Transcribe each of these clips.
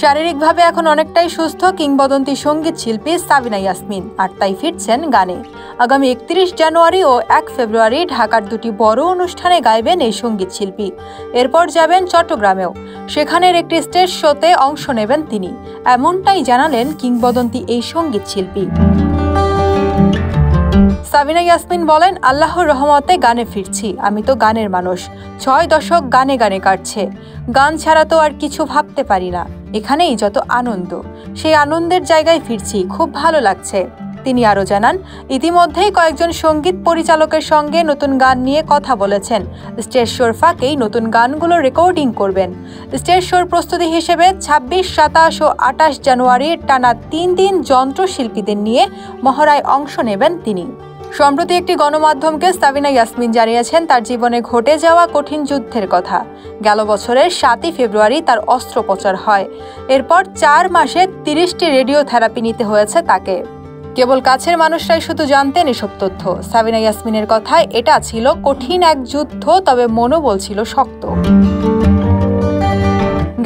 শারীরিকভাবে এখন অনেকটাই সুস্থ কিংবদন্তি সঙ্গীত শিল্পী সাবিনা ইয়াসমিন, আর তাই ফিরছেন গানে। আগামী 31 জানুয়ারি ও 1 ফেব্রুয়ারি ঢাকার দুটি বড় অনুষ্ঠানে গাইবেন এই সঙ্গীত শিল্পী। এরপর যাবেন চট্টগ্রামেও, সেখানের একটি স্টেজ শোতে অংশ নেবেন তিনি। এমনটাই জানালেন কিংবদন্তি এই সঙ্গীত শিল্পী। সাবিনা ইয়াসমিন বলেন, আল্লাহর রহমতে গানে ফিরছি। আমি তো গানের মানুষ, 6 দশক গানে গানে কাটছে। গান ছাড়া তো আর কিছু ভাবতে পারি না। এখানেই যত আনন্দ, সেই আনন্দের জায়গায় ফিরছি, খুব ভালো লাগছে। তিনি আরও জানান, ইতিমধ্যেই কয়েকজন সঙ্গীত পরিচালকের সঙ্গে নতুন গান নিয়ে কথা বলেছেন। স্টেজ শোর ফাঁকেই নতুন গানগুলো রেকর্ডিং করবেন। স্টেজ শোর প্রস্তুতি হিসেবে 26, 27 ও 28 জানুয়ারি টানা 3 দিন যন্ত্রশিল্পীদের নিয়ে মহড়ায় অংশ নেবেন তিনি। সম্প্রতি একটি গণমাধ্যমকে সাবিনা ইয়াসমিন জানিয়েছেন তার জীবনে ঘটে যাওয়া কঠিন যুদ্ধের কথা। গেল বছরের 7 ফেব্রুয়ারি তার অস্ত্রোপচার হয়। এরপর 4 মাসে 30টি রেডিও থেরাপি নিতে হয়েছে তাকে। কেবল কাছের মানুষরাই শুধু জানতেন এসব তথ্য। সাবিনা ইয়াসমিনের কথায়, এটা ছিল কঠিন এক যুদ্ধ, তবে মনোবল ছিল শক্ত।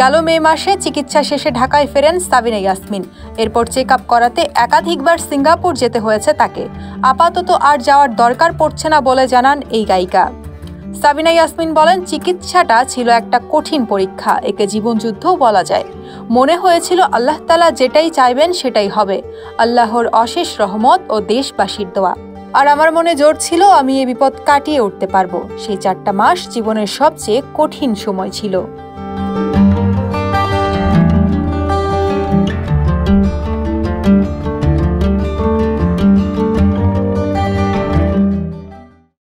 গেল মে মাসে চিকিৎসা শেষে ঢাকায় ফেরেন সাবিনা ইয়াসমিন। এরপর চেক আপ করাতে একাধিকবার সিঙ্গাপুর যেতে হয়েছে তাকে। আপাতত আর যাওয়ার দরকার পড়ছে না বলে জানান এই গায়িকা। সাবিনা ইয়াসমিন বলেন, চিকিৎসাটা ছিল একটা কঠিন পরীক্ষা, একে জীবনযুদ্ধও বলা যায়। মনে হয়েছিল আল্লাহ তাআলা যেটাই চাইবেন সেটাই হবে। আল্লাহর অশেষ রহমত ও দেশবাসীর দোয়া। আর আমার মনে জোর ছিল আমি এই বিপদ কাটিয়ে উঠতে পারবো। সেই 4টা মাস জীবনের সবচেয়ে কঠিন সময় ছিল।